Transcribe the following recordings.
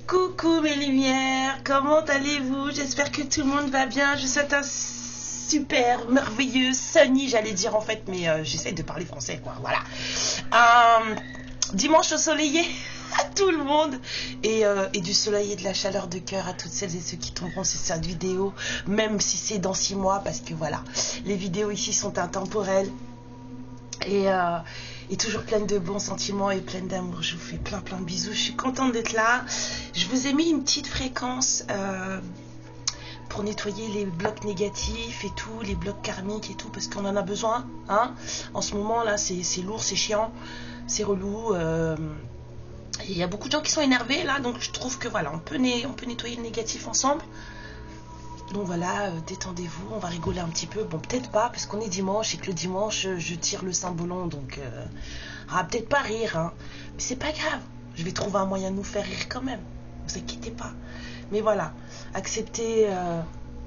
Coucou mes lumières, comment allez-vous? J'espère que tout le monde va bien. Je souhaite un super, merveilleux, sunny, j'allais dire en fait, mais j'essaie de parler français, quoi, voilà. Dimanche ensoleillé à tout le monde et du soleil et de la chaleur de cœur à toutes celles et ceux qui tomberont sur cette vidéo, même si c'est dans 6 mois, parce que voilà, les vidéos ici sont intemporelles. Et toujours pleine de bons sentiments et pleine d'amour. Je vous fais plein de bisous. Je suis contente d'être là. Je vous ai mis une petite fréquence pour nettoyer les blocs négatifs et tout, les blocs karmiques et tout, parce qu'on en a besoin. Hein, en ce moment là, c'est lourd, c'est chiant, c'est relou. Il y a beaucoup de gens qui sont énervés là, donc je trouve que voilà, on peut nettoyer le négatif ensemble. Donc voilà, détendez-vous, on va rigoler un petit peu. Bon, peut-être pas, parce qu'on est dimanche et que le dimanche, je tire le Saint-Bolon. Donc, peut-être pas rire, hein. Mais c'est pas grave. Je vais trouver un moyen de nous faire rire quand même. Ne vous inquiétez pas. Mais voilà, acceptez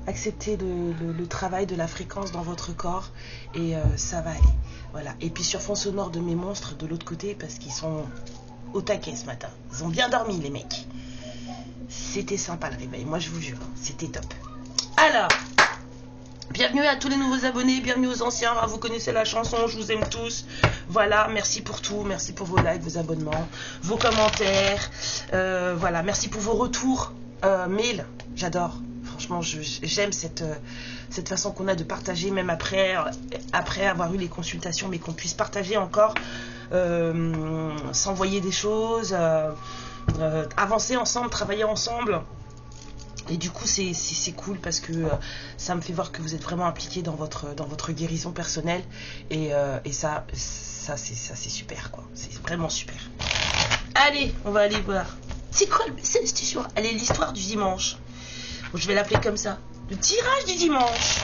le travail de la fréquence dans votre corps. Et ça va aller. Voilà. Et puis sur fond sonore de mes monstres de l'autre côté, parce qu'ils sont au taquet ce matin. Ils ont bien dormi, les mecs. C'était sympa le réveil, moi je vous jure. C'était top. Alors, bienvenue à tous les nouveaux abonnés, bienvenue aux anciens, vous connaissez la chanson, je vous aime tous. Voilà, merci pour tout, merci pour vos likes, vos abonnements, vos commentaires, voilà, merci pour vos retours, mail, j'adore. Franchement, j'aime cette façon qu'on a de partager, même après avoir eu les consultations, mais qu'on puisse partager encore, s'envoyer des choses, avancer ensemble, travailler ensemble. Et du coup c'est cool parce que ça me fait voir que vous êtes vraiment impliqués dans votre guérison personnelle et ça c'est super quoi, c'est vraiment super. Allez, on va aller voir. C'est quoi le message du soir? Allez, l'histoire du dimanche. Bon, je vais l'appeler comme ça. Le tirage du dimanche.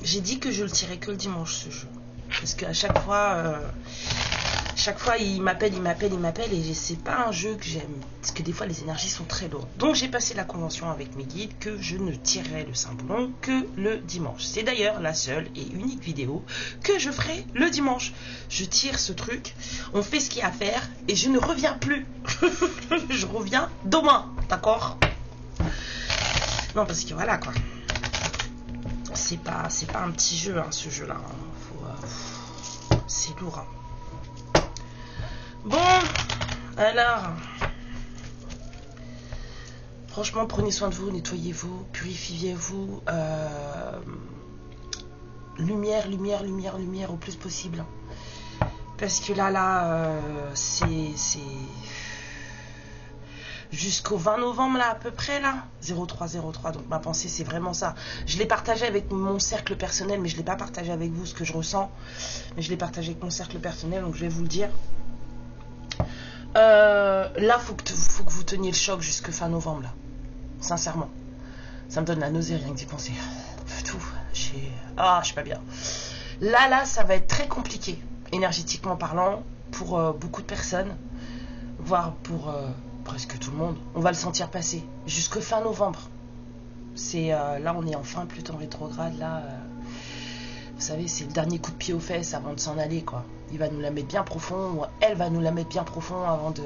J'ai dit que je le tirais que le dimanche ce jeu. Parce qu'à chaque fois il m'appelle et c'est pas un jeu que j'aime, parce que des fois les énergies sont très lourdes. Donc j'ai passé la convention avec mes guides que je ne tirerai le Saint-Bolon que le dimanche. C'est d'ailleurs la seule et unique vidéo que je ferai le dimanche. Je tire ce truc, on fait ce qu'il y a à faire et je ne reviens plus. Je reviens demain, d'accord? Non, parce que voilà quoi. C'est pas un petit jeu hein, ce jeu là. Hein. C'est lourd. Hein. Bon, alors, franchement, prenez soin de vous, nettoyez-vous, purifiez-vous, lumière au plus possible. Parce que là, c'est jusqu'au 20 novembre, là, à peu près, là, 0303, donc ma pensée, c'est vraiment ça. Je l'ai partagé avec mon cercle personnel, mais je ne l'ai pas partagé avec vous, ce que je ressens. Mais je l'ai partagé avec mon cercle personnel, donc je vais vous le dire. Là, faut que vous teniez le choc jusque fin novembre, là. Sincèrement. Ça me donne la nausée rien que d'y penser. Tout. Je suis pas bien. Là, ça va être très compliqué, énergétiquement parlant, pour beaucoup de personnes, voire pour presque tout le monde. On va le sentir passer jusque fin novembre. Là, on est en fin Pluton rétrograde, là. Vous savez, c'est le dernier coup de pied aux fesses avant de s'en aller, quoi. Il va nous la mettre bien profond, ou elle va nous la mettre bien profond avant de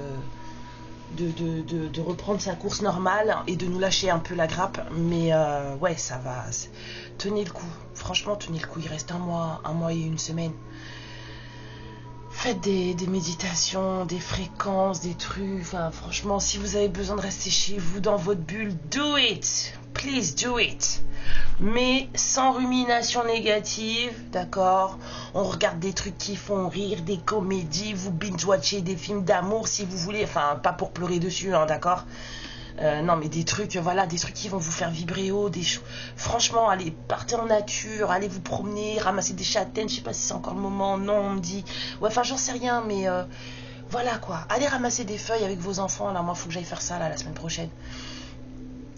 reprendre sa course normale et de nous lâcher un peu la grappe. Mais ouais, ça va. Tenez le coup. Franchement, tenez le coup. Il reste un mois et une semaine. Faites des méditations, des fréquences, des trucs. Enfin, franchement, si vous avez besoin de rester chez vous dans votre bulle, do it. Please do it. Mais sans rumination négative, d'accord? On regarde des trucs qui font rire, des comédies, vous binge-watchez des films d'amour si vous voulez, enfin pas pour pleurer dessus, hein, d'accord? Non mais des trucs, voilà, des trucs qui vont vous faire vibrer haut, franchement, allez, partez en nature, allez vous promener, ramasser des châtaignes, je sais pas si c'est encore le moment, non, on me dit, ouais, enfin j'en sais rien, mais voilà quoi, allez ramasser des feuilles avec vos enfants, là, moi faut que j'aille faire ça là la semaine prochaine.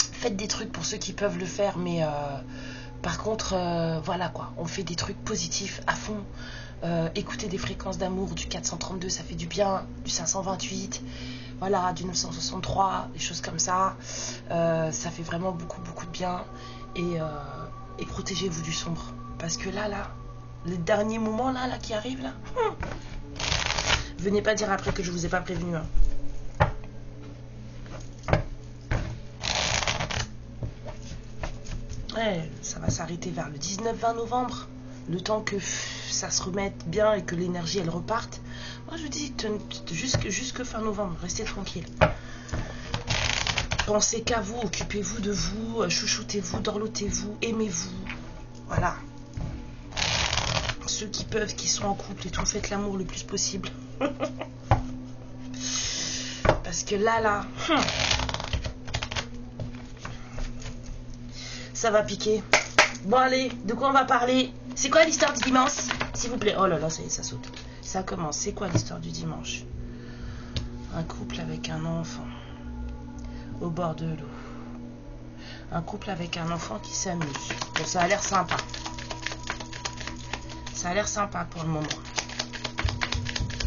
Faites des trucs pour ceux qui peuvent le faire, mais par contre, voilà quoi, on fait des trucs positifs à fond. Écoutez des fréquences d'amour du 432, ça fait du bien, du 528, voilà, du 963, des choses comme ça. Ça fait vraiment beaucoup de bien. Et Et protégez-vous du sombre. Parce que là, les derniers moments là qui arrivent là. Venez pas dire après que je vous ai pas prévenu. Hein. Ouais, ça va s'arrêter vers le 19-20 novembre. Le temps que ça se remette bien et que l'énergie elle reparte. Moi je vous dis jusque fin novembre, restez tranquille. Pensez qu'à vous, occupez-vous de vous, chouchoutez-vous, dorlotez-vous, aimez-vous. Voilà. Ceux qui peuvent, qui sont en couple et tout, faites l'amour le plus possible. Parce que là, ça va piquer. Bon allez, de quoi on va parler? C'est quoi l'histoire du dimanche? S'il vous plaît. Oh là là, ça y est, ça saute. Ça commence. C'est quoi l'histoire du dimanche? Un couple avec un enfant au bord de l'eau. Un couple avec un enfant qui s'amuse. Bon, ça a l'air sympa. Ça a l'air sympa pour le moment.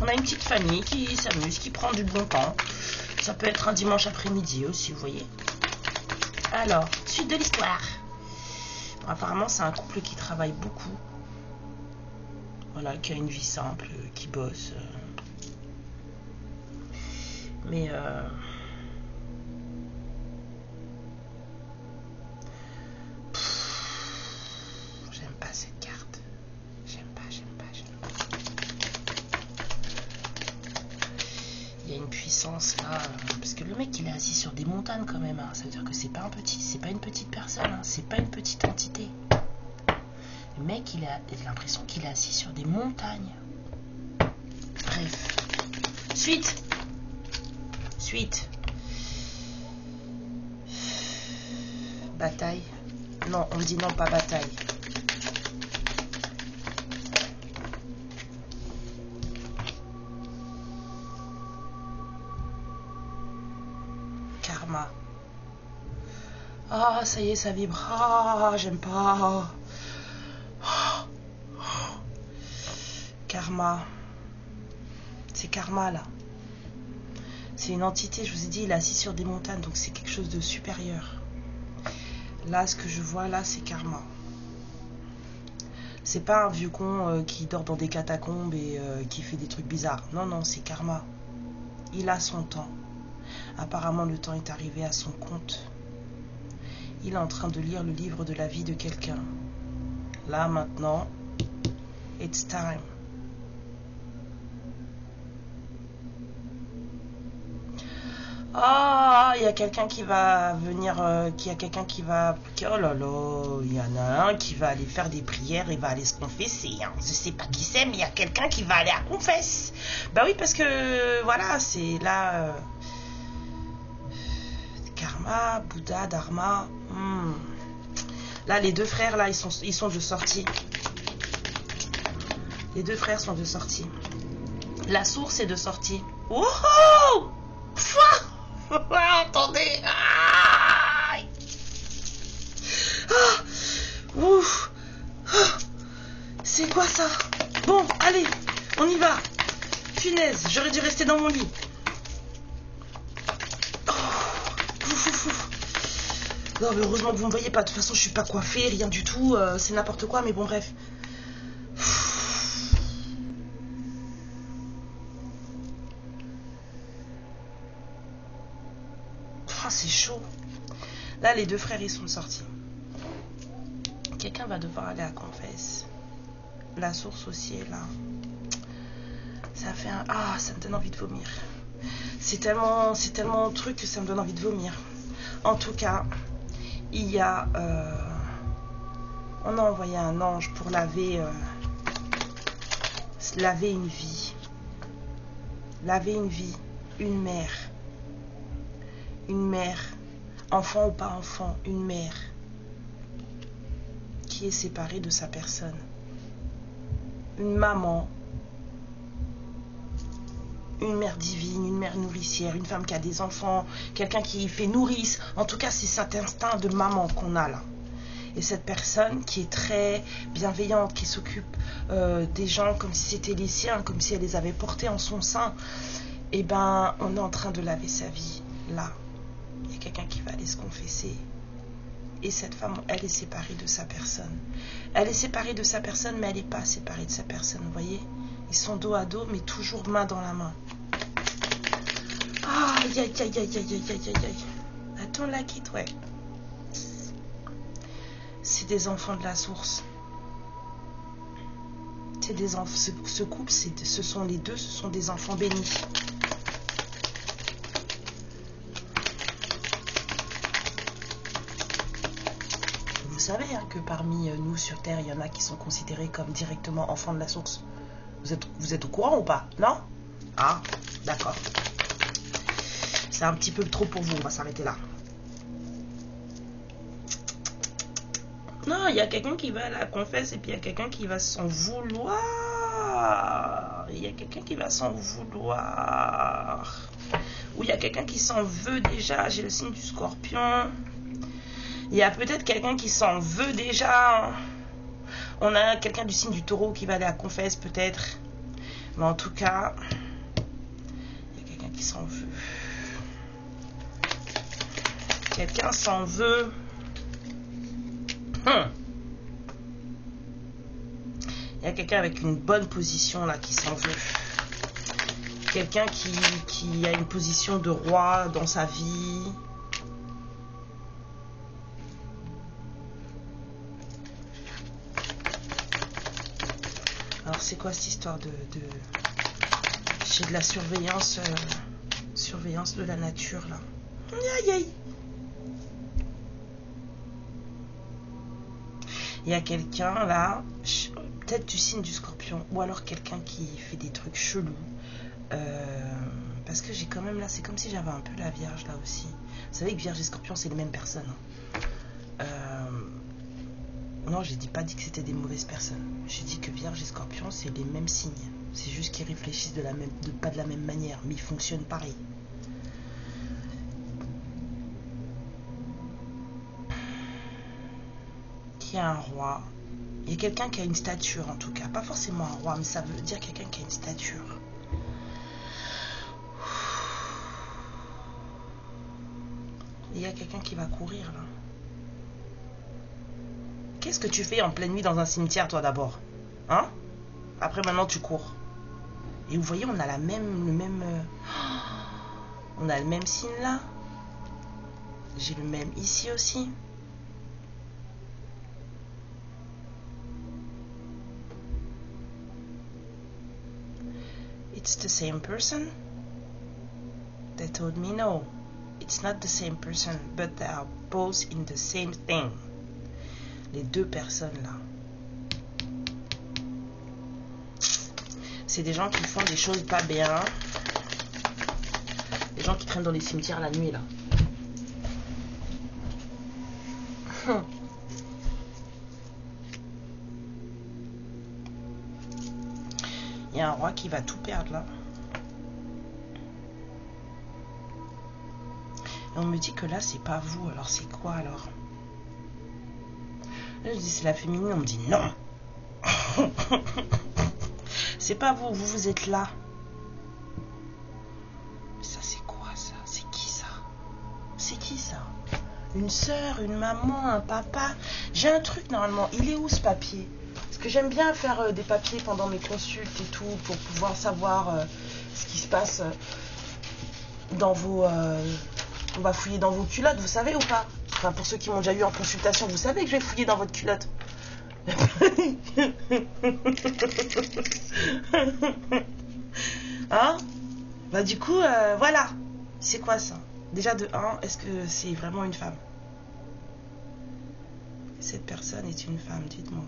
On a une petite famille qui s'amuse, qui prend du bon temps. Ça peut être un dimanche après-midi aussi, vous voyez. Alors, suite de l'histoire. Bon, apparemment, c'est un couple qui travaille beaucoup. Voilà, qui a une vie simple, qui bosse. Mais j'aime pas cette carte. J'aime pas. Il y a une puissance là, parce que le mec il est assis sur des montagnes quand même. Hein. Ça veut dire que c'est pas une petite personne, hein. C'est pas une petite entité. Le mec j'ai l'impression qu'il est assis sur des montagnes. Bref. Suite. Bataille. Non, on dit non, pas bataille. Karma. Ah, ça y est, ça vibre. Ah, j'aime pas. Karma. C'est karma là. C'est une entité, je vous ai dit, il est assis sur des montagnes, donc c'est quelque chose de supérieur. Là, ce que je vois là, c'est karma. C'est pas un vieux con qui dort dans des catacombes et qui fait des trucs bizarres. Non, c'est karma. Il a son temps. Apparemment, le temps est arrivé à son compte. Il est en train de lire le livre de la vie de quelqu'un. Là, maintenant, it's time. Ah, il y a quelqu'un qui va venir, oh là là, il y en a un qui va aller faire des prières et va aller se confesser. Hein. Je sais pas qui c'est, mais il y a quelqu'un qui va aller à confesse. Bah oui, parce que, voilà, c'est là, Karma, Bouddha, Dharma. Là, les deux frères, là, ils sont de sortie. Les deux frères sont de sortie. La source est de sortie. Wouhou! Attendez. Ouf. C'est quoi ça? Bon, allez, on y va. Punaise, j'aurais dû rester dans mon lit. Non, mais heureusement que vous me voyez pas. De toute façon, je suis pas coiffée, rien du tout. C'est n'importe quoi, mais bon, bref. C'est chaud. Là, les deux frères, ils sont sortis. Quelqu'un va devoir aller à confesse. La source aussi est là. Ça fait un... Ah, ça me donne envie de vomir. C'est tellement truc que ça me donne envie de vomir. En tout cas, il y a... on a envoyé un ange pour laver une vie. Laver une vie. Une mère. Une mère, enfant ou pas enfant, une mère qui est séparée de sa personne. Une maman, une mère divine, une mère nourricière, une femme qui a des enfants, quelqu'un qui fait nourrice. En tout cas, c'est cet instinct de maman qu'on a là. Et cette personne qui est très bienveillante, qui s'occupe des gens comme si c'était les siens, comme si elle les avait portés en son sein, eh ben, on est en train de laver sa vie là. Il y a quelqu'un qui va aller se confesser. Et cette femme, elle est séparée de sa personne. Elle est séparée de sa personne, mais elle n'est pas séparée de sa personne, vous voyez? Ils sont dos à dos, mais toujours main dans la main. Aïe, aïe, aïe, aïe, aïe, aïe, aïe, aïe. I don't like it, ouais. C'est des enfants de la source. C'est des enfants. Ce couple, ce sont les deux, ce sont des enfants bénis. Vous savez hein, que parmi nous sur Terre, il y en a qui sont considérés comme directement enfants de la source. Vous êtes au courant ou pas? Non? Ah, d'accord. C'est un petit peu trop pour vous, on va s'arrêter là. Non, il y a quelqu'un qui va à la confesse et puis il y a quelqu'un qui va s'en vouloir. Il y a quelqu'un qui va s'en vouloir. Ou il y a quelqu'un qui s'en veut déjà. J'ai le signe du Scorpion. Il y a peut-être quelqu'un qui s'en veut déjà. On a quelqu'un du signe du Taureau qui va aller à la confesse peut-être. Mais en tout cas, il y a quelqu'un qui s'en veut. Quelqu'un s'en veut. Il y a quelqu'un avec une bonne position là qui s'en veut. Quelqu'un qui a une position de roi dans sa vie. Alors c'est quoi cette histoire de... J'ai de la surveillance de la nature là. Aïe aïe. Il y a quelqu'un là, peut-être du signe du Scorpion, ou alors quelqu'un qui fait des trucs chelous. Parce que j'ai quand même là, c'est comme si j'avais un peu la Vierge là aussi. Vous savez que Vierge et Scorpion, c'est les mêmes personnes. Non, j'ai pas dit que c'était des mauvaises personnes. J'ai dit que Vierge et Scorpion, c'est les mêmes signes. C'est juste qu'ils réfléchissent pas de la même manière, mais ils fonctionnent pareil. Il y a un roi. Il y a quelqu'un qui a une stature en tout cas. Pas forcément un roi, mais ça veut dire quelqu'un qui a une stature. Et il y a quelqu'un qui va courir là. Qu'est-ce que tu fais en pleine nuit dans un cimetière toi d'abord? Hein? Après maintenant tu cours. Et vous voyez, on a on a le même signe là. J'ai le même ici aussi. It's the same person? They told me no. It's not the same person, but they are both in the same thing. Les deux personnes là. C'est des gens qui font des choses pas bien. Des gens qui traînent dans les cimetières la nuit là. Il y a un roi qui va tout perdre là. Et on me dit que là c'est pas vous. Alors c'est quoi alors? Là je dis c'est la féminine. On me dit non. C'est pas vous. Vous êtes là. Mais ça c'est quoi ça? C'est qui ça? C'est qui ça? Une soeur, une maman, un papa? J'ai un truc normalement. Il est où ce papier? Parce que j'aime bien faire des papiers pendant mes consultes et tout pour pouvoir savoir ce qui se passe dans vos... on va fouiller dans vos culottes, vous savez ou pas? Enfin, pour ceux qui m'ont déjà eu en consultation, vous savez que je vais fouiller dans votre culotte. Hein? Bah du coup, voilà. C'est quoi ça? Déjà de 1, est-ce que c'est vraiment une femme? Cette personne est une femme, dites-moi.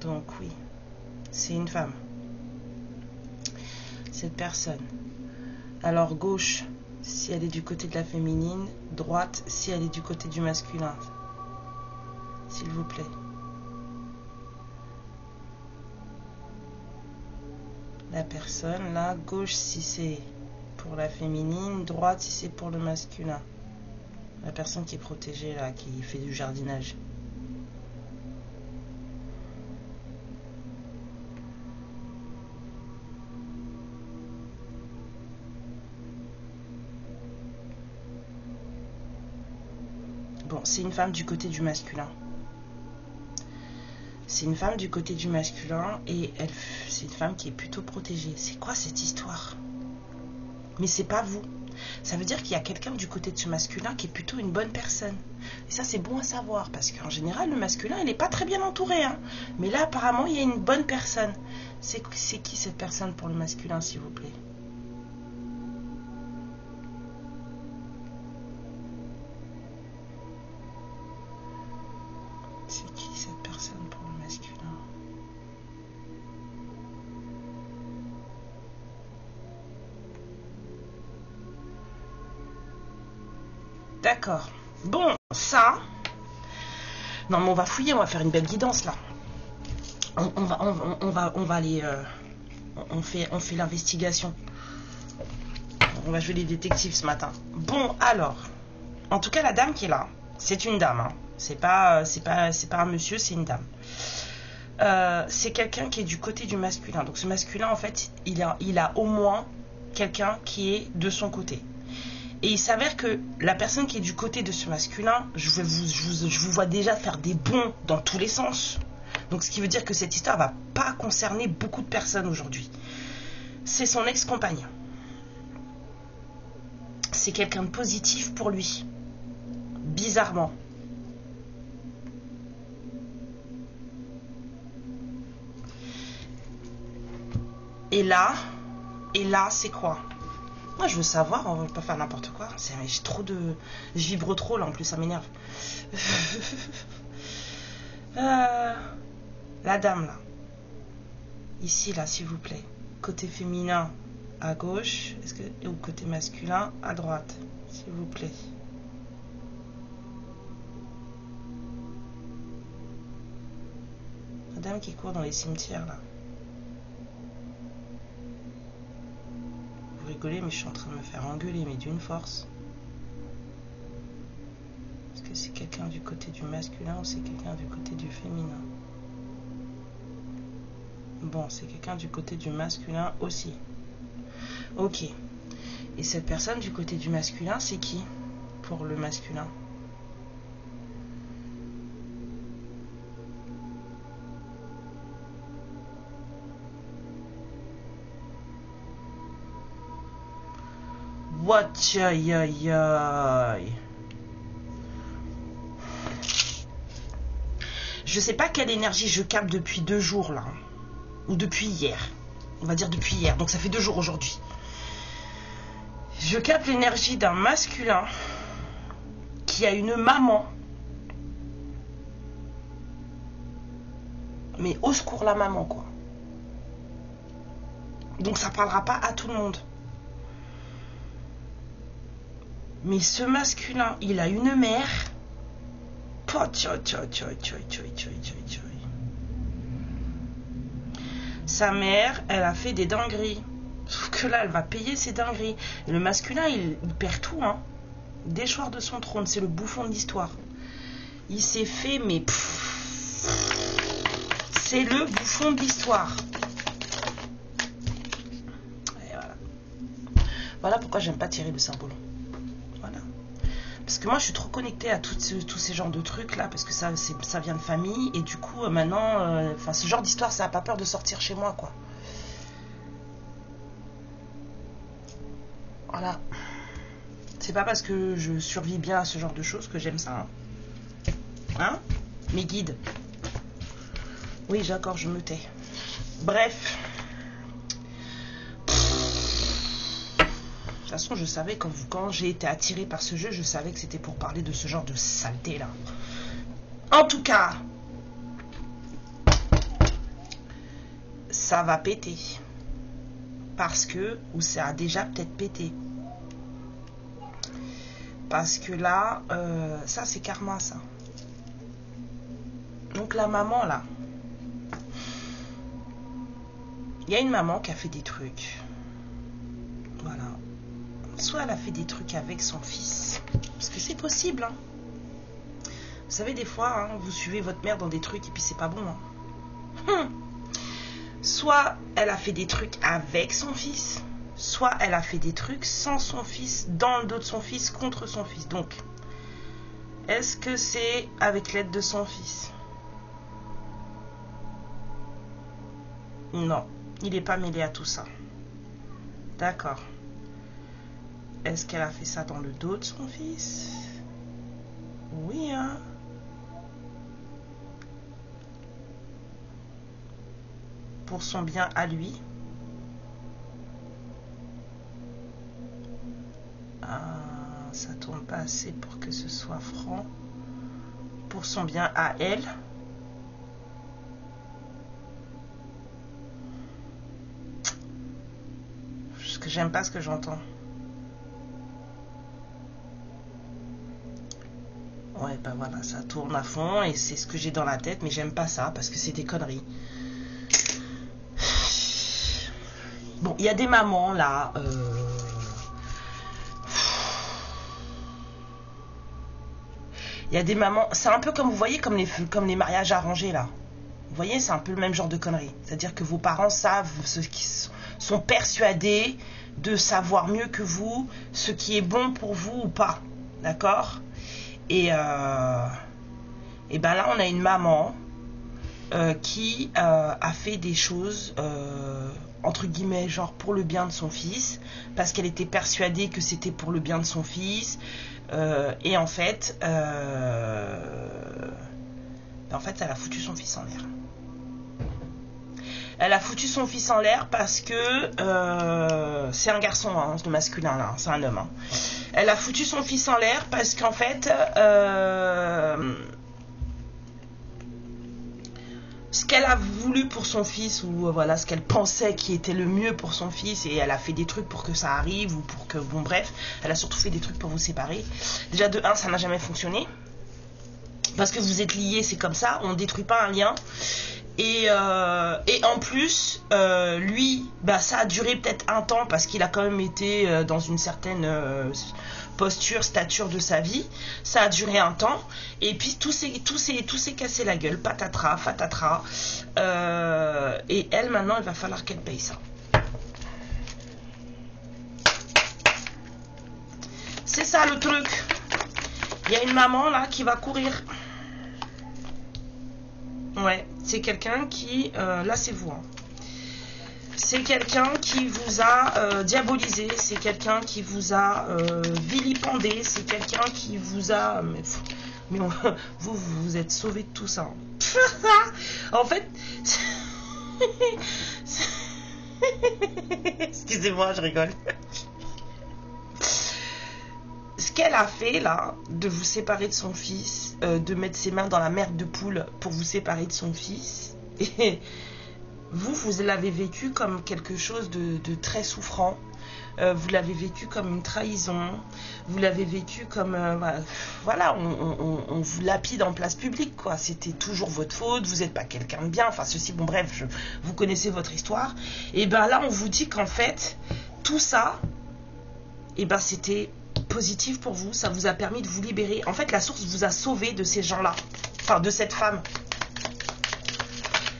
Donc oui, c'est une femme. Cette personne. Alors gauche, si elle est du côté de la féminine. Droite, si elle est du côté du masculin. S'il vous plaît. La personne, là, gauche si c'est pour la féminine. Droite si c'est pour le masculin. La personne qui est protégée, là, qui fait du jardinage. Bon, c'est une femme du côté du masculin. C'est une femme du côté du masculin et c'est une femme qui est plutôt protégée. C'est quoi cette histoire? Mais c'est pas vous. Ça veut dire qu'il y a quelqu'un du côté de ce masculin qui est plutôt une bonne personne. Et ça, c'est bon à savoir parce qu'en général, le masculin, il n'est pas très bien entouré. Hein. Mais là, apparemment, il y a une bonne personne. C'est qui cette personne pour le masculin, s'il vous plaît? C'est qui cette personne pour le masculin? D'accord. Bon, ça... Non, mais on va fouiller, on va faire une belle guidance, là. On va aller... on fait l'investigation. On va jouer les détectives ce matin. Bon, alors... En tout cas, la dame qui est là, c'est une dame, hein. C'est pas un monsieur, c'est une dame. C'est quelqu'un qui est du côté du masculin. Donc ce masculin, en fait, il a au moins quelqu'un qui est de son côté. Et il s'avère que la personne qui est du côté de ce masculin, je vous vois déjà faire des bonds dans tous les sens. Donc ce qui veut dire que cette histoire va pas concerner beaucoup de personnes aujourd'hui. C'est son ex-compagne. C'est quelqu'un de positif pour lui. Bizarrement. Et là, c'est quoi? Moi, je veux savoir, on ne veut pas faire n'importe quoi. J'ai trop de... Je vibre trop, là, en plus, ça m'énerve. La dame, là. Ici, là, s'il vous plaît. Côté féminin, à gauche. Ou côté masculin, à droite. S'il vous plaît. La dame qui court dans les cimetières, là. Vous rigolez, mais je suis en train de me faire engueuler, mais d'une force. Est-ce que c'est quelqu'un du côté du masculin ou c'est quelqu'un du côté du féminin? Bon, c'est quelqu'un du côté du masculin aussi. Ok. Et cette personne du côté du masculin, c'est qui pour le masculin? What? Aïe, aïe, aïe. Je sais pas quelle énergie je capte depuis 2 jours là. Ou depuis hier. On va dire depuis hier. Donc ça fait 2 jours aujourd'hui. Je capte l'énergie d'un masculin qui a une maman. Mais au secours la maman quoi. Donc ça parlera pas à tout le monde. Mais ce masculin, il a une mère. Sa mère, elle a fait des dingueries. Sauf que là, elle va payer ses dingueries. Et le masculin, il perd tout, hein. Déchoir de son trône, c'est le bouffon de l'histoire. Il s'est fait, mais... c'est le bouffon de l'histoire. Et voilà. Voilà pourquoi j'aime pas tirer le symbole. Voilà. Parce que moi, je suis trop connectée à tous ces genres de trucs là, parce que ça vient de famille, et du coup, maintenant, ce genre d'histoire, ça n'a pas peur de sortir chez moi, quoi. Voilà. C'est pas parce que je survis bien à ce genre de choses que j'aime ça. Hein, mes guides. Oui, d'accord, je me tais. Bref. De toute façon, je savais quand j'ai été attirée par ce jeu, je savais que c'était pour parler de ce genre de saleté là. En tout cas, ça va péter. Parce que, ou ça a déjà peut-être pété. Parce que là, ça c'est karma ça. Donc la maman là. Il y a une maman qui a fait des trucs. Voilà. Soit elle a fait des trucs avec son fils. Parce que c'est possible. Hein. Vous savez, des fois, hein, vous suivez votre mère dans des trucs et puis c'est pas bon. Hein. Soit elle a fait des trucs avec son fils. Soit elle a fait des trucs sans son fils, dans le dos de son fils, contre son fils. Donc, Est-ce que c'est avec l'aide de son fils? Non, il n'est pas mêlé à tout ça. D'accord. Est-ce qu'elle a fait ça dans le dos de son fils? Oui, hein. Pour son bien à lui. Ah, ça tourne pas assez pour que ce soit franc. Pour son bien à elle. Parce que j'aime pas ce que j'entends. Ouais, ben voilà, ça tourne à fond et c'est ce que j'ai dans la tête, mais j'aime pas ça parce que c'est des conneries. Bon, il y a des mamans là. Il y a des mamans, c'est un peu comme vous voyez, comme les mariages arrangés là. Vous voyez, c'est un peu le même genre de conneries. C'est-à-dire que vos parents savent, ceux qui sont persuadés de savoir mieux que vous ce qui est bon pour vous ou pas. D'accord ? Et ben là, on a une maman qui a fait des choses, entre guillemets, genre pour le bien de son fils, parce qu'elle était persuadée que c'était pour le bien de son fils. Et en fait, elle a foutu son fils en l'air. Elle a foutu son fils en l'air parce que c'est un garçon, hein, le masculin là, c'est un homme. Hein. Elle a foutu son fils en l'air parce qu'en fait, ce qu'elle a voulu pour son fils, ou voilà, ce qu'elle pensait qui était le mieux pour son fils, et elle a fait des trucs pour que ça arrive, ou pour que, bon bref, elle a surtout fait des trucs pour vous séparer. Déjà de 1, ça n'a jamais fonctionné. Parce que vous êtes liés, c'est comme ça, on ne détruit pas un lien. Et en plus, lui, bah, ça a duré peut-être un temps parce qu'il a quand même été dans une certaine posture, stature de sa vie. Ça a duré un temps. Et puis tout s'est cassé la gueule, patatras, fatatras. Et elle, maintenant, il va falloir qu'elle paye ça. C'est ça le truc. Il y a une maman là qui va courir. Ouais, c'est quelqu'un qui... là, c'est vous. Hein. C'est quelqu'un qui vous a diabolisé. C'est quelqu'un qui vous a vilipendé. C'est quelqu'un qui vous a... Mais vous êtes sauvé de tout ça. Hein. En fait... Excusez-moi, je rigole. Ce qu'elle a fait là, de vous séparer de son fils, de mettre ses mains dans la merde de poule pour vous séparer de son fils, et vous l'avez vécu comme quelque chose de très souffrant, vous l'avez vécu comme une trahison, vous l'avez vécu comme, voilà, on vous lapide en place publique, quoi, c'était toujours votre faute, vous n'êtes pas quelqu'un de bien, enfin ceci, bon bref, vous connaissez votre histoire, et ben là on vous dit qu'en fait, tout ça, et ben c'était... positif pour vous, ça vous a permis de vous libérer. En fait, la source vous a sauvé de ces gens-là, enfin de cette femme.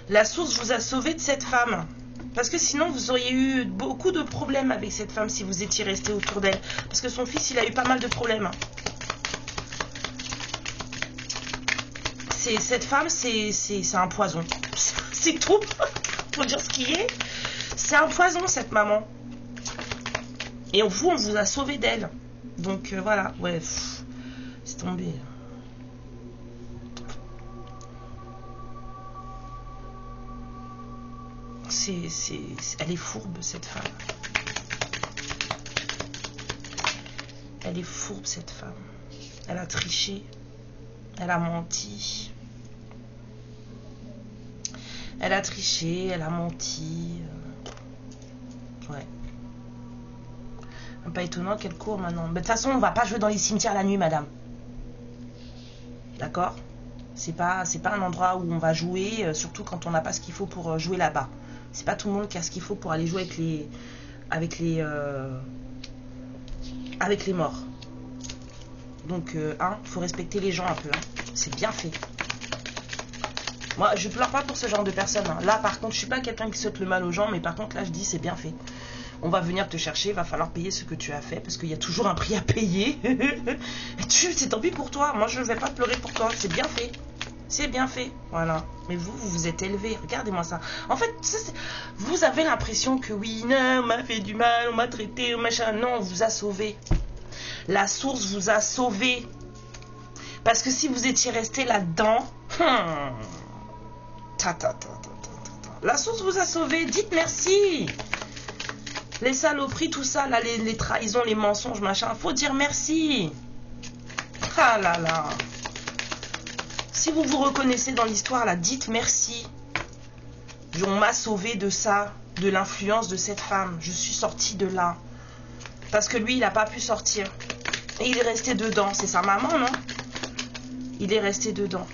La source vous a sauvé de cette femme, parce que sinon vous auriez eu beaucoup de problèmes avec cette femme si vous étiez resté autour d'elle, parce que son fils, il a eu pas mal de problèmes. Cette femme, c'est un poison. C'est tout, pour dire ce qui est. C'est un poison, cette maman. Et vous, on vous a sauvé d'elle. Donc voilà, ouais, c'est tombé. Elle est fourbe, cette femme. Elle est fourbe, cette femme. Elle a triché. Elle a menti. Elle a triché, elle a menti. Ouais. Pas étonnant qu'elle court maintenant. Mais de toute façon, on va pas jouer dans les cimetières la nuit, madame. D'accord? C'est pas un endroit où on va jouer, surtout quand on n'a pas ce qu'il faut pour jouer là-bas. C'est pas tout le monde qui a ce qu'il faut pour aller jouer avec les morts. Donc, faut respecter les gens un peu. Hein. C'est bien fait. Moi, je pleure pas pour ce genre de personnes. Hein. Là, par contre, je suis pas quelqu'un qui souhaite le mal aux gens, mais par contre, là, je dis c'est bien fait. On va venir te chercher, il va falloir payer ce que tu as fait, parce qu'il y a toujours un prix à payer. C'est tant pis pour toi. Moi, je ne vais pas pleurer pour toi. C'est bien fait. C'est bien fait. Voilà. Mais vous vous êtes élevé. Regardez-moi ça. En fait, vous avez l'impression que oui, non, on m'a fait du mal, on m'a traité, machin. Non, on vous a sauvé. La source vous a sauvé. Parce que si vous étiez resté là-dedans, la source vous a sauvé. Dites merci. Les saloperies, tout ça, là, les trahisons, les mensonges, machin. Faut dire merci. Ah là là. Si vous vous reconnaissez dans l'histoire, là, dites merci. On m'a sauvé de ça, de l'influence de cette femme. Je suis sortie de là. Parce que lui, il n'a pas pu sortir. Et il est resté dedans. C'est sa maman, non? Il est resté dedans.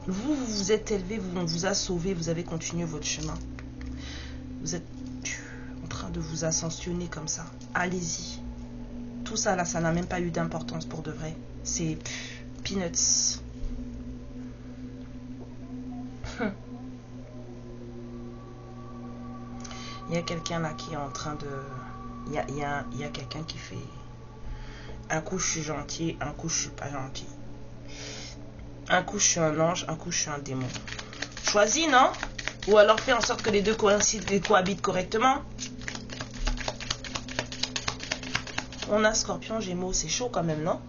Vous vous êtes élevé, on vous a sauvé, vous avez continué votre chemin. Vous êtes en train de vous ascensionner comme ça. Allez-y. Tout ça là, ça n'a même pas eu d'importance pour de vrai. C'est peanuts. Il y a quelqu'un là qui est en train de... Il y a quelqu'un qui fait... Un coup je suis gentil, un coup je suis pas gentil. Un coup je suis un ange, un coup je suis un démon. Choisis, non? Ou alors fais en sorte que les deux coïncident et cohabitent correctement. On a Scorpion, Gémeaux, c'est chaud quand même, non?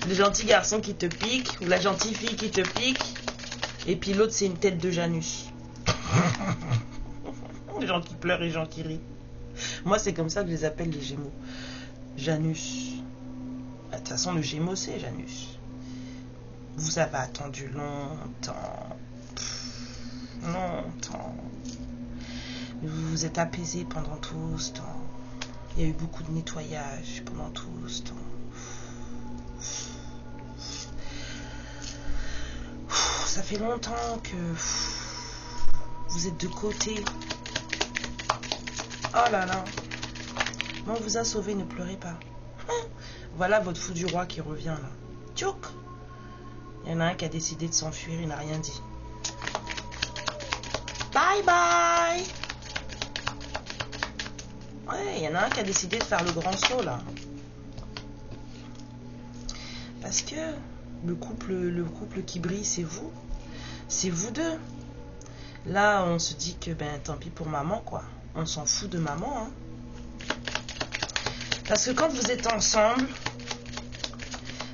Le gentil garçon qui te pique, ou la gentille fille qui te pique, et puis l'autre c'est une tête de Janus. Les gens qui pleurent et les gens qui rient. Moi c'est comme ça que je les appelle les Gémeaux. Janus. De toute façon le Gémeaux c'est Janus. Vous avez attendu longtemps. Longtemps. Vous vous êtes apaisé pendant tout ce temps. Il y a eu beaucoup de nettoyage pendant tout ce temps. Ça fait longtemps que vous êtes de côté. Oh là là. On vous a sauvé, ne pleurez pas. Voilà votre fou du roi qui revient là. Tchouk. Il y en a un qui a décidé de s'enfuir, il n'a rien dit. Bye bye. Ouais, il y en a un qui a décidé de faire le grand saut là. Parce que le couple qui brille, c'est vous. C'est vous deux. Là, on se dit que ben tant pis pour maman quoi. On s'en fout de maman. Hein. Parce que quand vous êtes ensemble,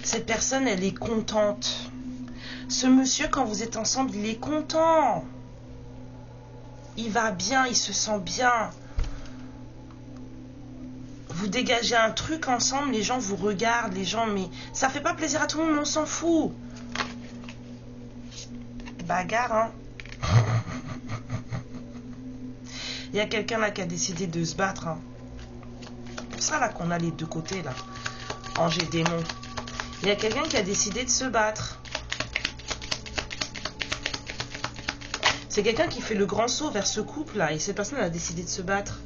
cette personne, elle est contente. Ce monsieur, quand vous êtes ensemble, il est content. Il va bien, il se sent bien. Vous dégagez un truc ensemble, les gens vous regardent, les gens, mais ça fait pas plaisir à tout le monde, on s'en fout. Bagarre, hein. Il y a quelqu'un là qui a décidé de se battre. Hein. C'est pour ça là qu'on a les deux côtés là. Ange et démon. Il y a quelqu'un qui a décidé de se battre. C'est quelqu'un qui fait le grand saut vers ce couple là. Et cette personne a décidé de se battre.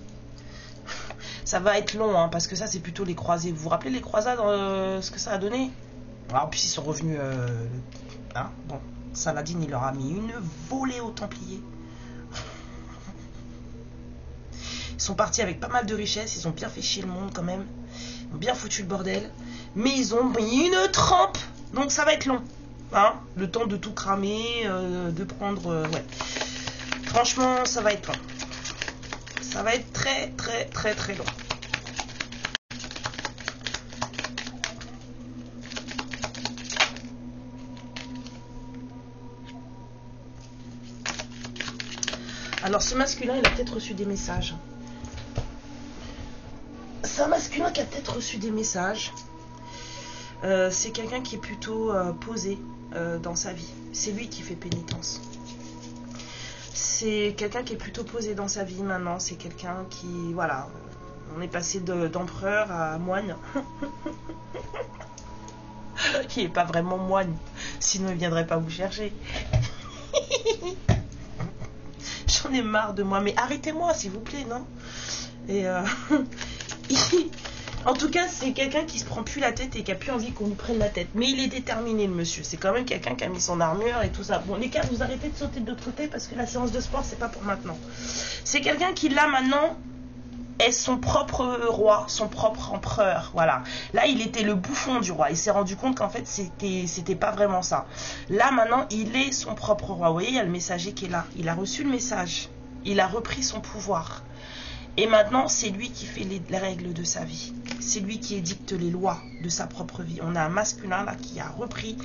Ça va être long, hein, parce que ça, c'est plutôt les croisés. Vous vous rappelez les croisades, ce que ça a donné? Alors, puis ils sont revenus... hein, bon, Saladin, il leur a mis une volée aux Templiers. Ils sont partis avec pas mal de richesses. Ils ont bien fait chier le monde, quand même. Ils ont bien foutu le bordel. Mais ils ont mis une trempe. Donc, ça va être long. Hein, le temps de tout cramer, de prendre... ouais. Franchement, ça va être long. Ça va être très, très, très, très long. Alors, ce masculin, il a peut-être reçu des messages. C'est un masculin qui a peut-être reçu des messages. C'est quelqu'un qui est plutôt posé dans sa vie. C'est lui qui fait pénitence. C'est quelqu'un qui est plutôt posé dans sa vie maintenant. C'est quelqu'un qui... Voilà. On est passé d'empereur à moine. Il n'est pas vraiment moine. Sinon, il ne viendrait pas vous chercher. J'en ai marre de moi. Mais arrêtez-moi, s'il vous plaît, non? Et... En tout cas, c'est quelqu'un qui se prend plus la tête et qui a plus envie qu'on lui prenne la tête. Mais il est déterminé, le monsieur. C'est quand même quelqu'un qui a mis son armure et tout ça. Bon, les gars, vous arrêtez de sauter de l'autre côté parce que la séance de sport, c'est pas pour maintenant. C'est quelqu'un qui là maintenant est son propre roi, son propre empereur, voilà. Là, il était le bouffon du roi. Il s'est rendu compte qu'en fait, c'était pas vraiment ça. Là, maintenant, il est son propre roi. Vous voyez, il y a le messager qui est là. Il a reçu le message. Il a repris son pouvoir. Et maintenant, c'est lui qui fait les règles de sa vie. C'est lui qui édicte les lois de sa propre vie. On a un masculin là qui a repris...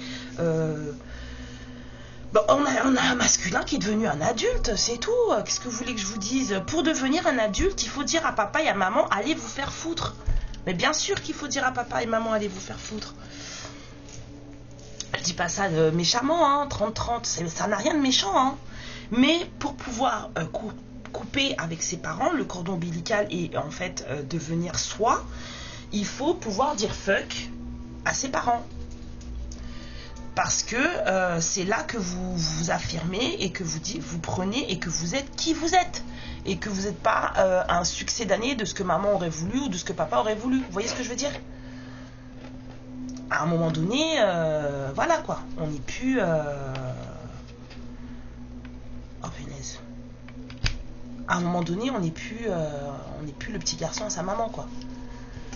Bon, on a un masculin qui est devenu un adulte, c'est tout. Qu'est-ce que vous voulez que je vous dise? Pour devenir un adulte, il faut dire à papa et à maman, allez vous faire foutre. Mais bien sûr qu'il faut dire à papa et maman, allez vous faire foutre. Je dis pas ça méchamment, hein, 30-30, ça n'a rien de méchant. Hein. Mais pour pouvoir couper avec ses parents, le cordon ombilical et en fait devenir soi, il faut pouvoir dire fuck à ses parents. Parce que c'est là que vous vous affirmez et que vous prenez et que vous êtes qui vous êtes. Et que vous n'êtes pas un succédané de ce que maman aurait voulu ou de ce que papa aurait voulu. Vous voyez ce que je veux dire? À un moment donné, voilà quoi. On n'est plus... Oh punaise. À un moment donné, on n'est plus le petit garçon à sa maman quoi.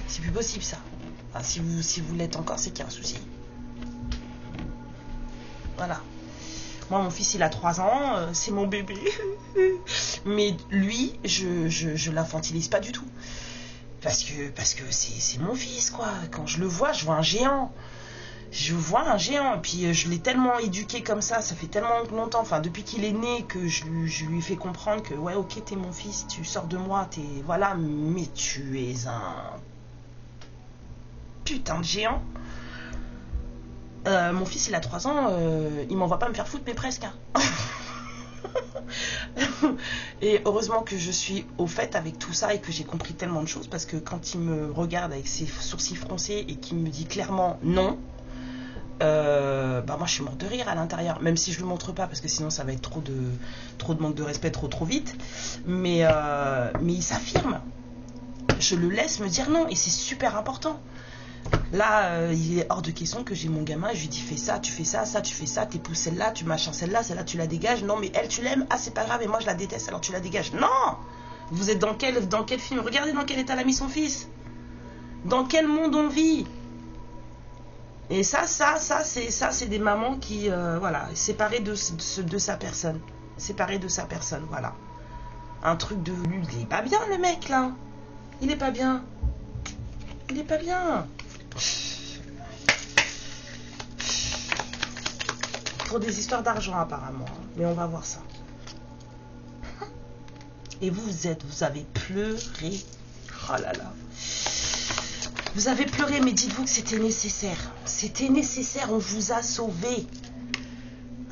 C'est plus possible ça. Enfin, si vous l'êtes encore, c'est qu'il y a un souci. Voilà. Moi, mon fils, il a 3 ans, c'est mon bébé. Mais lui, je l'infantilise pas du tout. Parce que c'est mon fils, quoi. Quand je le vois, je vois un géant. Je vois un géant. Et puis, je l'ai tellement éduqué comme ça fait tellement longtemps. Enfin, depuis qu'il est né, que je lui ai fait comprendre que, ouais, ok, t'es mon fils, tu sors de moi, voilà, mais tu es un putain de géant. Mon fils, il a 3 ans, il m'envoie pas me faire foutre, mais presque. Hein. Et heureusement que je suis au fait avec tout ça et que j'ai compris tellement de choses, parce que quand il me regarde avec ses sourcils froncés et qu'il me dit clairement non, moi je suis morte de rire à l'intérieur, même si je le montre pas parce que sinon ça va être trop de manque de respect trop vite. Mais il s'affirme. Je le laisse me dire non et c'est super important. Là, il est hors de question que j'ai mon gamin, je lui dis fais ça, tu fais ça, ça tu fais ça, t'épouses celle-là, tu machin celle-là tu la dégages. Non mais elle tu l'aimes, ah c'est pas grave et moi je la déteste alors tu la dégages. Non. Vous êtes dans quel film? Regardez dans quel état l'a mis son fils. Dans quel monde on vit? Et ça c'est des mamans qui voilà, séparées de sa personne. Séparées de sa personne, voilà. Un truc de lui, il est pas bien le mec là. Il est pas bien. Il est pas bien. Pour des histoires d'argent apparemment, mais on va voir ça. Et vous avez pleuré. Oh là là. Vous avez pleuré, mais dites-vous que c'était nécessaire. C'était nécessaire, on vous a sauvé.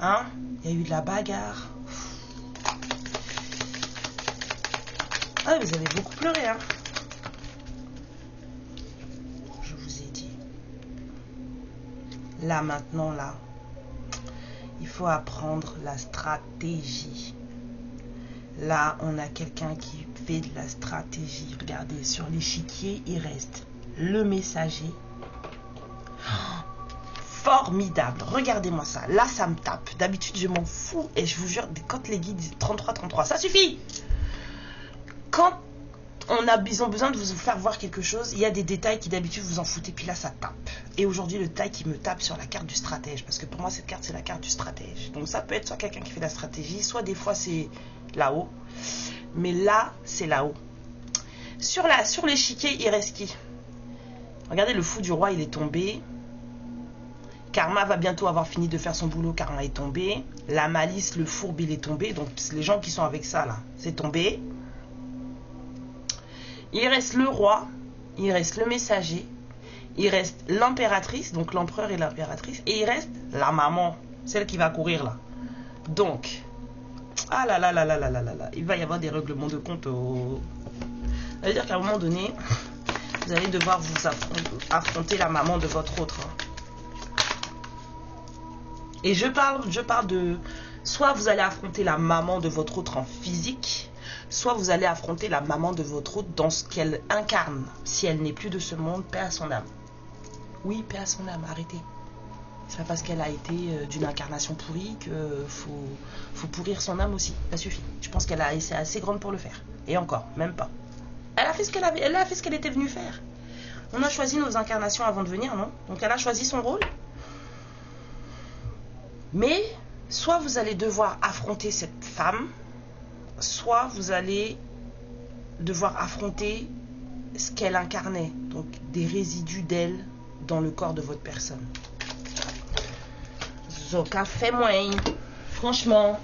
Hein? Il y a eu de la bagarre. Ah, vous avez beaucoup pleuré, hein? Je vous ai dit. Là, maintenant, là. Il faut apprendre la stratégie. Là, on a quelqu'un qui fait de la stratégie. Regardez, sur l'échiquier, il reste le messager. Formidable. Regardez-moi ça. Là, ça me tape. D'habitude, je m'en fous. Et je vous jure, quand les guides disent 33, ça suffit. Quand ils ont besoin de vous faire voir quelque chose, il y a des détails qui d'habitude vous en foutez, puis là ça tape. Et aujourd'hui le détail qui me tape sur la carte du stratège, parce que pour moi cette carte c'est la carte du stratège. Donc ça peut être soit quelqu'un qui fait de la stratégie, soit des fois c'est là-haut. Mais là c'est là-haut. Sur l'échiquier il reste qui? Regardez, le fou du roi il est tombé. Karma va bientôt avoir fini de faire son boulot, Karma est tombé. La malice, le fourbe il est tombé. Donc les gens qui sont avec ça là, c'est tombé. Il reste le roi, il reste le messager, il reste l'impératrice, donc l'empereur et l'impératrice, et il reste la maman, celle qui va courir là. Donc, ah là là là là là là là là, il va y avoir des règlements de compte. Ça veut dire qu'à un moment donné, vous allez devoir vous affronter la maman de votre autre. Et je parle de, soit vous allez affronter la maman de votre autre en physique, soit vous allez affronter la maman de votre autre dans ce qu'elle incarne. Si elle n'est plus de ce monde, paix à son âme. Oui, paix à son âme, arrêtez. C'est pas parce qu'elle a été d'une incarnation pourrie que faut pourrir son âme aussi. Ça suffit. Je pense qu'elle a été assez grande pour le faire. Et encore, même pas. Elle a fait ce qu'elle était venue faire. On a choisi nos incarnations avant de venir, non? Donc elle a choisi son rôle. Mais soit vous allez devoir affronter cette femme, soit vous allez devoir affronter ce qu'elle incarnait, donc des résidus d'elle dans le corps de votre personne. Zoka fait moins, franchement.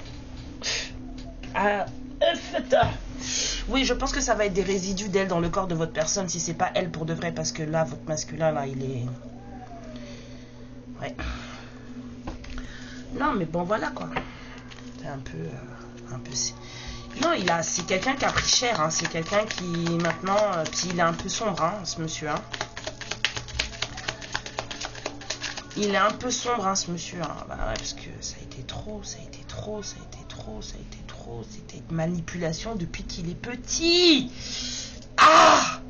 Oui, je pense que ça va être des résidus d'elle dans le corps de votre personne, si c'est pas elle pour de vrai, parce que là, votre masculin, là, il est... Ouais. Non, mais bon, voilà, quoi. C'est un peu... Non, c'est quelqu'un qui a pris cher, hein. C'est quelqu'un qui, maintenant... Puis il est un peu sombre, hein, ce monsieur, hein. Il est un peu sombre, hein, ce monsieur, hein. Bah ouais, parce que ça a été trop. C'était une manipulation depuis qu'il est petit. Ah!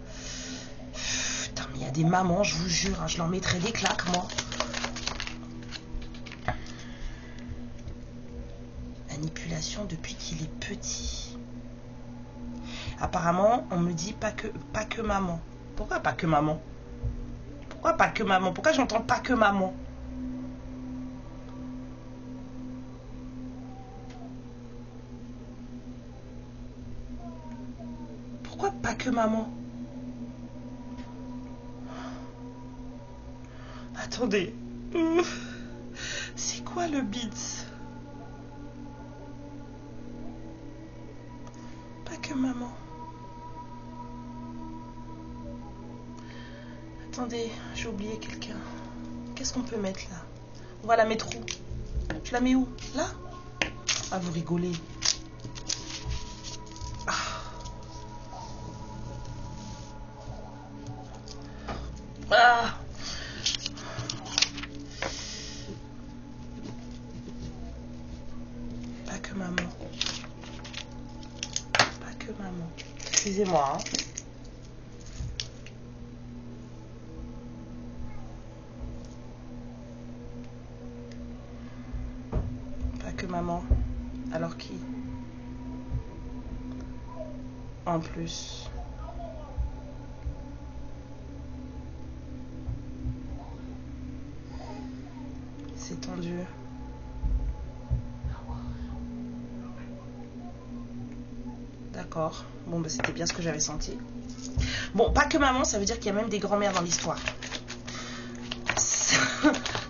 Putain, mais il y a des mamans, je vous jure, hein, je leur mettrais des claques, moi. Manipulation depuis qu'il est petit. Apparemment, on me dit pas que maman. Pourquoi pas que maman? Pourquoi pas que maman? Pourquoi j'entends pas que maman? Pourquoi pas que maman? Attendez. C'est quoi le beat? Pas que maman. Attendez, j'ai oublié quelqu'un. Qu'est-ce qu'on peut mettre là? On va la mettre où? Je la mets où? Là? Ah, vous rigolez. Ah. Pas que maman. Pas que maman. Excusez-moi, hein. Que maman. Alors qui? En plus. C'est tendu. D'accord. Bon, bah, c'était bien ce que j'avais senti. Bon, pas que maman, ça veut dire qu'il y a même des grands-mères dans l'histoire.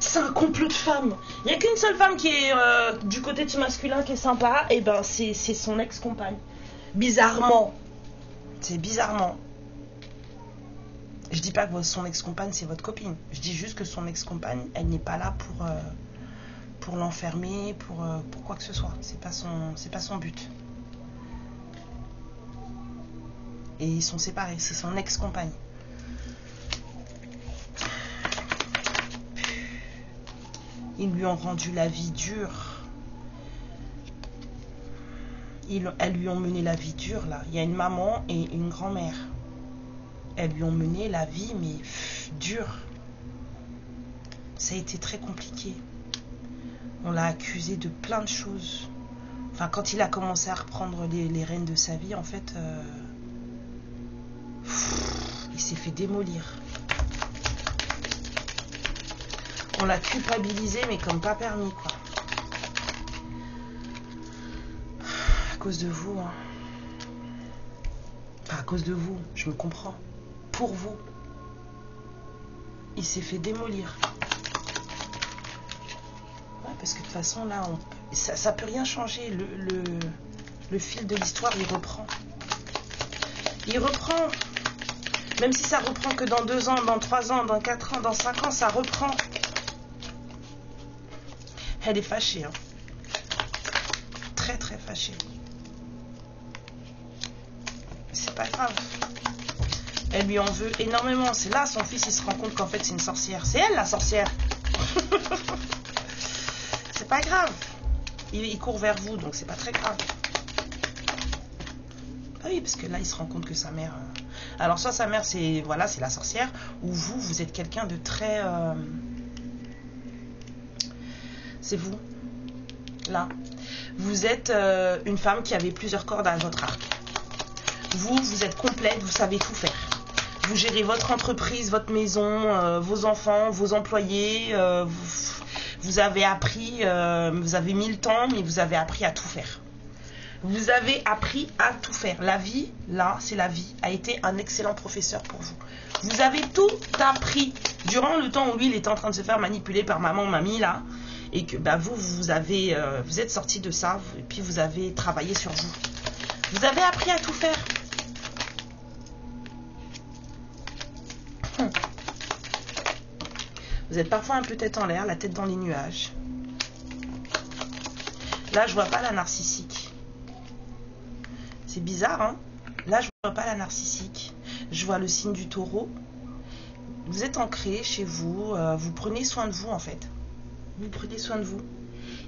C'est un complot de femmes. Il n'y a qu'une seule femme qui est du côté du masculin qui est sympa, et ben c'est son ex-compagne. Bizarrement. C'est bizarrement. Je dis pas que son ex-compagne c'est votre copine. Je dis juste que son ex-compagne, elle n'est pas là pour l'enfermer, pour quoi que ce soit. C'est pas son but. Et ils sont séparés, c'est son ex-compagne. Ils lui ont rendu la vie dure. Elles lui ont mené la vie dure, là. Il y a une maman et une grand-mère. Elles lui ont mené la vie, mais dure. Ça a été très compliqué. On l'a accusé de plein de choses. Enfin, quand il a commencé à reprendre les rênes de sa vie, en fait, il s'est fait démolir. On l'a culpabilisé, mais comme pas permis, quoi. À cause de vous, hein. Enfin, à cause de vous, je me comprends. Pour vous. Il s'est fait démolir. Ouais, parce que de toute façon, là, ça peut rien changer. Le fil de l'histoire, il reprend. Il reprend. Même si ça reprend que dans 2 ans, dans 3 ans, dans 4 ans, dans 5 ans, ça reprend. Elle est fâchée, hein. Très très fâchée. C'est pas grave. Elle lui en veut énormément. C'est là, son fils, il se rend compte qu'en fait, c'est une sorcière. C'est elle, la sorcière. C'est pas grave. Il court vers vous, donc c'est pas très grave. Ah oui, parce que là, il se rend compte que sa mère... Alors, soit sa mère, c'est la sorcière, ou vous êtes quelqu'un de très... c'est vous. Là. Vous êtes une femme qui avait plusieurs cordes à votre arc. Vous êtes complète, vous savez tout faire. Vous gérez votre entreprise, votre maison, vos enfants, vos employés. Vous avez appris, vous avez mis le temps, mais vous avez appris à tout faire. Vous avez appris à tout faire. La vie, là, c'est la vie, a été un excellent professeur pour vous. Vous avez tout appris. Durant le temps où lui, il était en train de se faire manipuler par maman, mamie, là, et que bah, vous êtes sorti de ça, et puis vous avez travaillé sur vous. Vous avez appris à tout faire. Vous êtes parfois un peu tête en l'air, la tête dans les nuages. Là, je vois pas la narcissique. C'est bizarre, hein? Là, je vois pas la narcissique. Je vois le signe du taureau. Vous êtes ancré chez vous. Vous prenez soin de vous, en fait. Vous prenez soin de vous.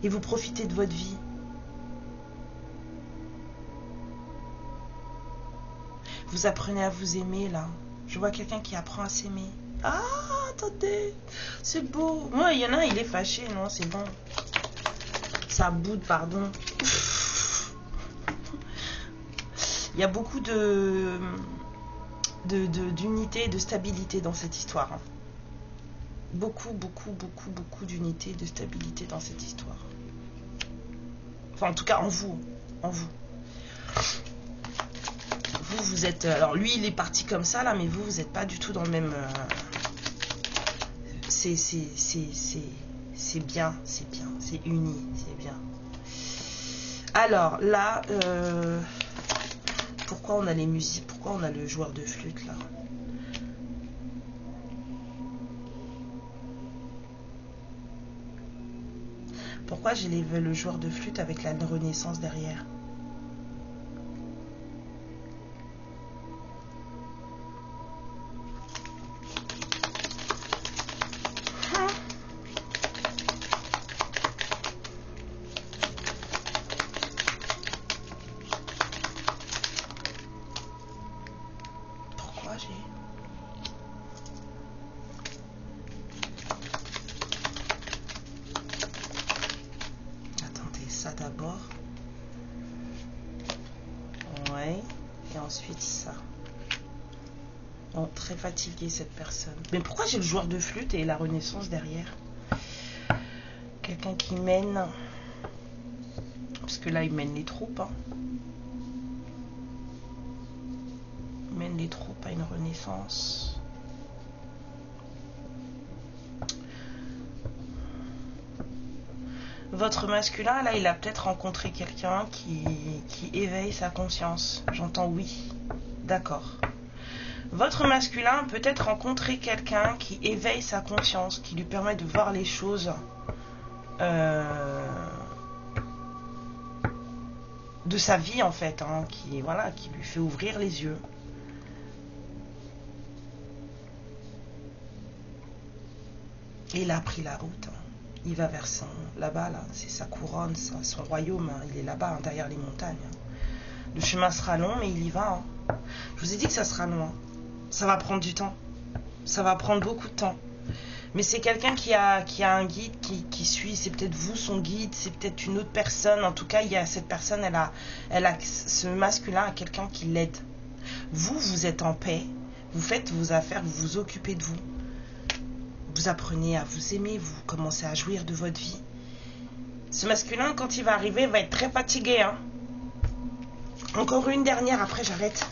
Et vous profitez de votre vie. Vous apprenez à vous aimer, là. Je vois quelqu'un qui apprend à s'aimer. Ah, attendez. C'est beau. Moi, il y en a un, il est fâché. Non, c'est bon. Ça boude, pardon. Il y a beaucoup d'unité et de stabilité dans cette histoire. Hein. Beaucoup d'unité et de stabilité dans cette histoire. Enfin, en tout cas, en vous. En vous. Vous êtes... Alors, lui, il est parti comme ça, là, mais vous n'êtes pas du tout dans le même... C'est bien, c'est bien, c'est uni, c'est bien. Alors, là... Pourquoi on a les musiques? Pourquoi on a le joueur de flûte, là? Pourquoi j'ai le joueur de flûte avec la renaissance derrière? D'abord, ouais, et ensuite ça. Bon, très fatiguée cette personne. Mais pourquoi j'ai le joueur de flûte et la renaissance derrière? Quelqu'un qui mène, parce que là il mène les troupes, hein. Il mène les troupes à une renaissance. Votre masculin, là, il a peut-être rencontré quelqu'un qui éveille sa conscience. J'entends oui. D'accord. Votre masculin a peut-être rencontré quelqu'un qui éveille sa conscience, qui lui permet de voir les choses de sa vie, en fait, hein, qui lui fait ouvrir les yeux. Et il a pris la route, hein. Il va vers son... Là-bas, là, c'est sa couronne, son royaume. Hein, il est là-bas, hein, derrière les montagnes. Hein. Le chemin sera long, mais il y va. Hein. Je vous ai dit que ça sera long. Hein. Ça va prendre du temps. Ça va prendre beaucoup de temps. Mais c'est quelqu'un qui a un guide qui suit. C'est peut-être vous, son guide. C'est peut-être une autre personne. En tout cas, il y a cette personne, elle a ce masculin a quelqu'un qui l'aide. Vous êtes en paix. Vous faites vos affaires. Vous vous occupez de vous. Vous apprenez à vous aimer, vous commencez à jouir de votre vie. Ce masculin, quand il va arriver, va être très fatigué. Hein. Encore une dernière, après j'arrête.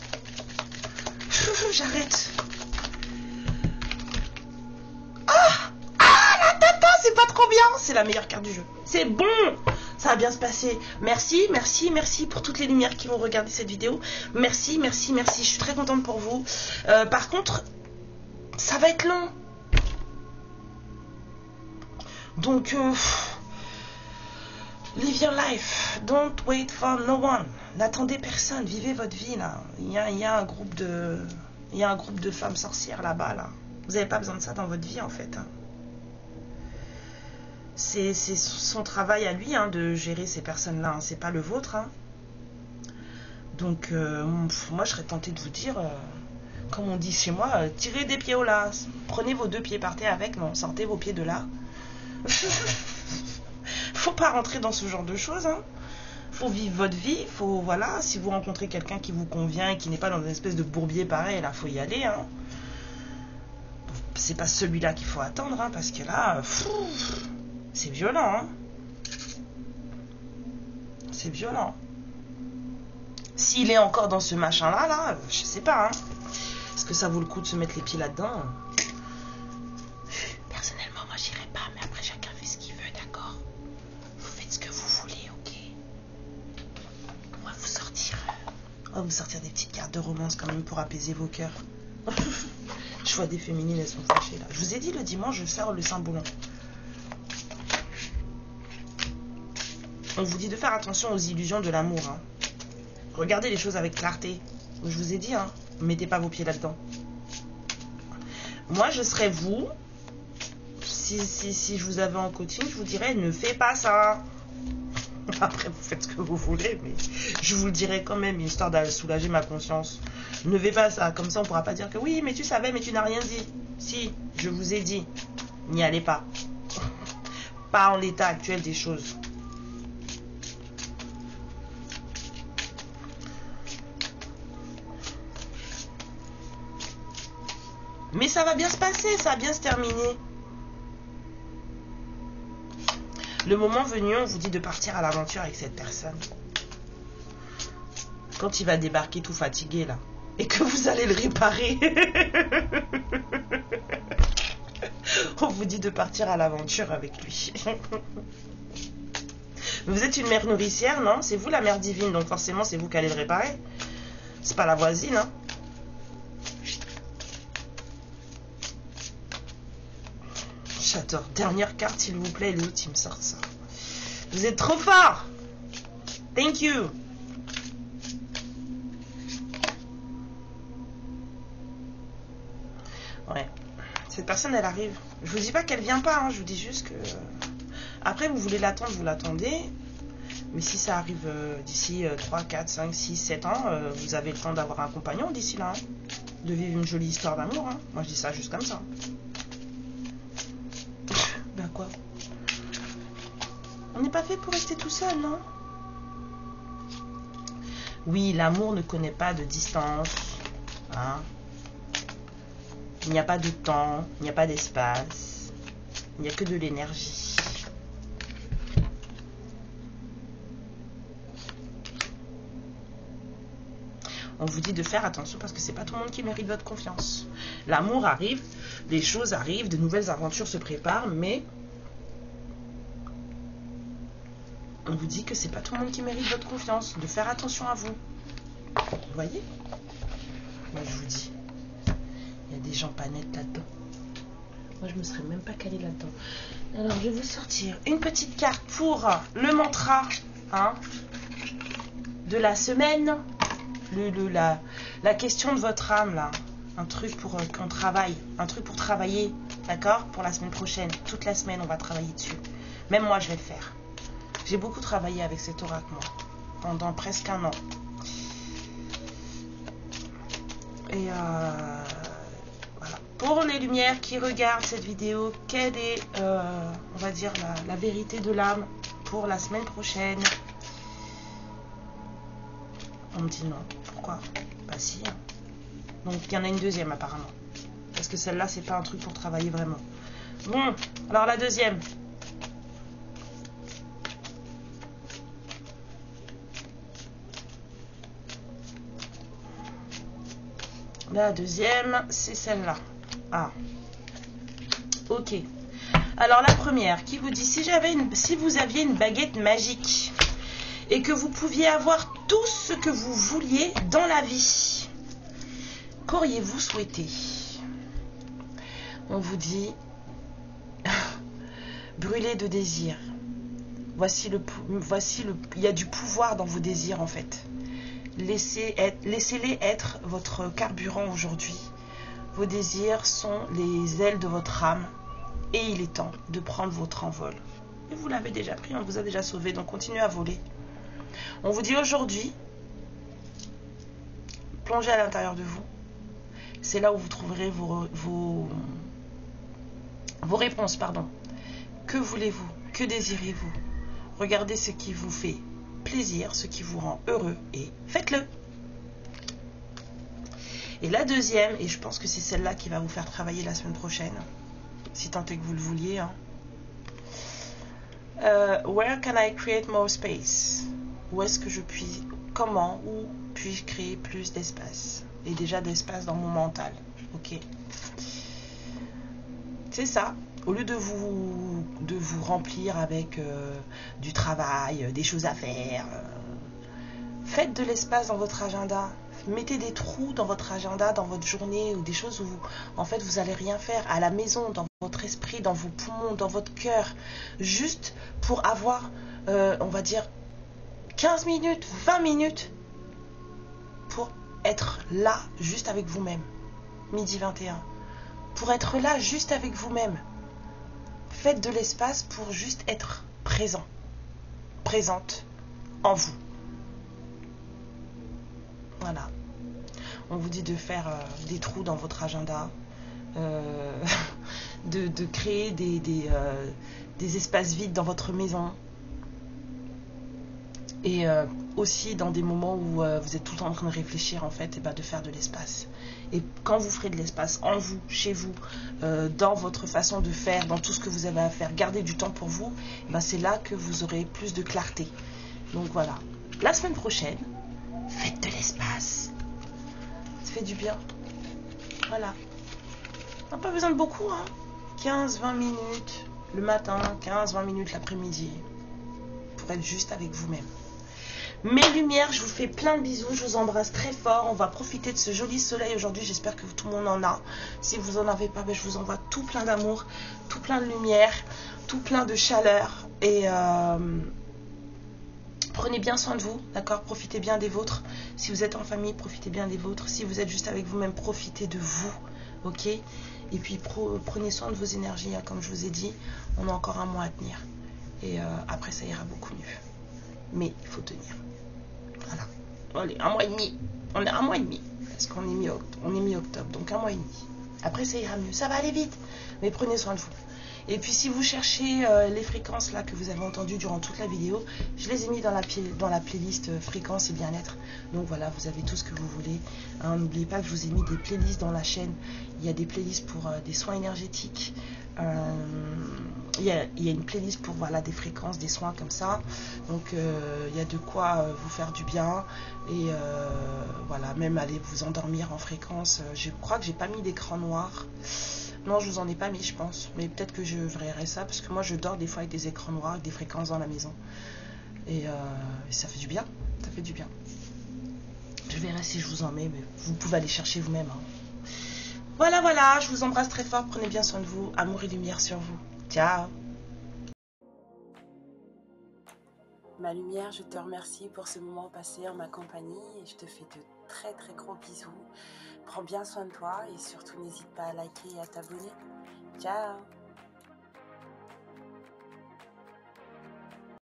J'arrête. Ah, la tata, c'est pas trop bien. C'est la meilleure carte du jeu. C'est bon. Ça va bien se passer. Merci pour toutes les lumières qui vont regarder cette vidéo. Merci. Je suis très contente pour vous. Par contre, ça va être long. Donc, live your life. Don't wait for no one. N'attendez personne. Vivez votre vie, là. Il y a un groupe de femmes sorcières là-bas, là. Vous n'avez pas besoin de ça dans votre vie, en fait. Hein. C'est son travail à lui, hein, de gérer ces personnes-là. Hein. C'est pas le vôtre. Hein. Donc, moi, je serais tentée de vous dire... comme on dit chez moi, tirez des pieds au las. Prenez vos 2 pieds, partez avec. Non, sortez vos pieds de là. faut pas rentrer dans ce genre de choses, hein. Faut vivre votre vie, faut, voilà, si vous rencontrez quelqu'un qui vous convient et qui n'est pas dans une espèce de bourbier pareil, là, faut y aller, hein. C'est pas celui-là qu'il faut attendre, hein, parce que là, c'est violent, hein. C'est violent. S'il est encore dans ce machin-là, là, je sais pas, hein. Est-ce que ça vaut le coup de se mettre les pieds là-dedans? Personnellement, moi, j'irai pas, mais après, chacun fait ce qu'il veut, d'accord? Vous faites ce que vous voulez, ok? On va vous sortir des petites cartes de romance quand même pour apaiser vos cœurs. Je vois des féminines, elles sont fâchées là. Je vous ai dit le dimanche, je sors le Saint-Boulon. On vous dit de faire attention aux illusions de l'amour, hein. Regardez les choses avec clarté. Je vous ai dit, hein, mettez pas vos pieds là-dedans. Moi, je serais vous. Si je vous avais en coaching, je vous dirais, ne fais pas ça. Après, vous faites ce que vous voulez, mais je vous le dirai quand même, histoire de soulager ma conscience. Ne fais pas ça, comme ça on pourra pas dire que oui, mais tu savais, mais tu n'as rien dit. Si, je vous ai dit, n'y allez pas. Pas en l'état actuel des choses. Mais ça va bien se passer, ça va bien se terminer. Le moment venu, on vous dit de partir à l'aventure avec cette personne. Quand il va débarquer tout fatigué là, et que vous allez le réparer, on vous dit de partir à l'aventure avec lui. Vous êtes une mère nourricière, non? C'est vous la mère divine, donc forcément c'est vous qui allez le réparer. C'est pas la voisine, hein? J'adore. Dernière carte, s'il vous plaît, l'autre, il me sort ça. Vous êtes trop fort. Thank you. Ouais. Cette personne, elle arrive. Je vous dis pas qu'elle vient pas, hein. Je vous dis juste que... Après, vous voulez l'attendre, vous l'attendez. Mais si ça arrive d'ici 3, 4, 5, 6, 7 ans, vous avez le temps d'avoir un compagnon d'ici là. Hein. De vivre une jolie histoire d'amour. Hein. Moi, je dis ça juste comme ça. Ben quoi? On n'est pas fait pour rester tout seul, non? Oui, l'amour ne connaît pas de distance. Hein? Il n'y a pas de temps, il n'y a pas d'espace. Il n'y a que de l'énergie. On vous dit de faire attention parce que c'est pas tout le monde qui mérite votre confiance. L'amour arrive, les choses arrivent, de nouvelles aventures se préparent, mais on vous dit que c'est pas tout le monde qui mérite votre confiance, de faire attention à vous. Vous voyez? Moi je vous dis, il y a des gens pas nets là-dedans. Moi je me serais même pas calée là-dedans. Alors je vais vous sortir une petite carte pour le mantra, hein, de la semaine. La question de votre âme là, un truc pour qu'on travaille, un truc pour travailler, d'accord, pour la semaine prochaine, toute la semaine on va travailler dessus, même moi je vais le faire. J'ai beaucoup travaillé avec cet oracle moi, pendant presque un an, et voilà. Pour les lumières qui regardent cette vidéo, quelle est, on va dire, la vérité de l'âme pour la semaine prochaine? On me dit non. Pourquoi? Bah si. Hein. Donc il y en a une deuxième apparemment. Parce que celle-là, c'est pas un truc pour travailler vraiment. Bon, alors la deuxième. La deuxième, c'est celle-là. Ah. Ok. Alors la première, qui vous dit, si vous aviez une baguette magique et que vous pouviez avoir tout ce que vous vouliez dans la vie, qu'auriez-vous souhaité? On vous dit brûler de désir. Il y a du pouvoir dans vos désirs en fait. Laissez-les être votre carburant aujourd'hui. Vos désirs sont les ailes de votre âme et il est temps de prendre votre envol. Et vous l'avez déjà pris, on vous a déjà sauvé, donc continuez à voler. On vous dit aujourd'hui, plongez à l'intérieur de vous. C'est là où vous trouverez vos réponses, pardon. Que voulez-vous? Que désirez-vous? Regardez ce qui vous fait plaisir, ce qui vous rend heureux et faites-le. Et la deuxième, et je pense que c'est celle-là qui va vous faire travailler la semaine prochaine, si tant est que vous le vouliez. Hein. Where can I create more space? Où est-ce que je puis, comment, où puis-je créer plus d'espace? Et déjà d'espace dans mon mental. Ok. C'est ça. Au lieu de vous remplir avec du travail, des choses à faire, faites de l'espace dans votre agenda. Mettez des trous dans votre agenda, dans votre journée, ou des choses où en fait vous n'allez rien faire, à la maison, dans votre esprit, dans vos poumons, dans votre cœur, juste pour avoir, on va dire, 15 minutes, 20 minutes, pour être là, juste avec vous-même. Midi 21. Pour être là, juste avec vous-même. Faites de l'espace pour juste être présent, présente en vous. Voilà. On vous dit de faire des trous dans votre agenda, de créer des espaces vides dans votre maison. Et aussi dans des moments où vous êtes tout le temps en train de réfléchir, en fait, et de faire de l'espace. Et quand vous ferez de l'espace en vous, chez vous, dans votre façon de faire, dans tout ce que vous avez à faire, gardez du temps pour vous, c'est là que vous aurez plus de clarté. Donc voilà. La semaine prochaine, faites de l'espace. Ça fait du bien. Voilà. On n'a pas besoin de beaucoup, hein. 15-20 minutes le matin, 15-20 minutes l'après-midi. Pour être juste avec vous-même. Mes lumières, je vous fais plein de bisous, je vous embrasse très fort. On va profiter de ce joli soleil aujourd'hui, j'espère que tout le monde en a. Si vous n'en avez pas, je vous envoie tout plein d'amour, tout plein de lumière, tout plein de chaleur. Et prenez bien soin de vous, d'accord? Profitez bien des vôtres. Si vous êtes en famille, profitez bien des vôtres. Si vous êtes juste avec vous-même, profitez de vous, ok? Et puis prenez soin de vos énergies, hein, comme je vous ai dit. On a encore un mois à tenir. Et après, ça ira beaucoup mieux. Mais il faut tenir. Voilà. Allez, un mois et demi. On est un mois et demi. Parce qu'on est mi-octobre. Donc un mois et demi. Après, ça ira mieux. Ça va aller vite. Mais prenez soin de vous. Et puis, si vous cherchez les fréquences là que vous avez entendues durant toute la vidéo, je les ai mis dans la playlist fréquences et bien-être. Donc voilà, vous avez tout ce que vous voulez. Hein, n'oubliez pas que je vous ai mis des playlists dans la chaîne. Il y a des playlists pour des soins énergétiques. Il y a une playlist pour des fréquences, des soins comme ça. Donc il y a de quoi vous faire du bien. Et voilà, même aller vous endormir en fréquence. Je crois que j'ai pas mis d'écran noir. Non, je vous en ai pas mis, je pense. Mais peut-être que je verrai ça. Parce que moi, je dors des fois avec des écrans noirs, avec des fréquences dans la maison. Et ça fait du bien. Ça fait du bien. Je verrai si je vous en mets. Mais vous pouvez aller chercher vous-même. Hein. Voilà, voilà. Je vous embrasse très fort. Prenez bien soin de vous. Amour et lumière sur vous. Ciao. Ma lumière, je te remercie pour ce moment passé en ma compagnie. Et je te fais de très très gros bisous. Prends bien soin de toi et surtout n'hésite pas à liker et à t'abonner. Ciao.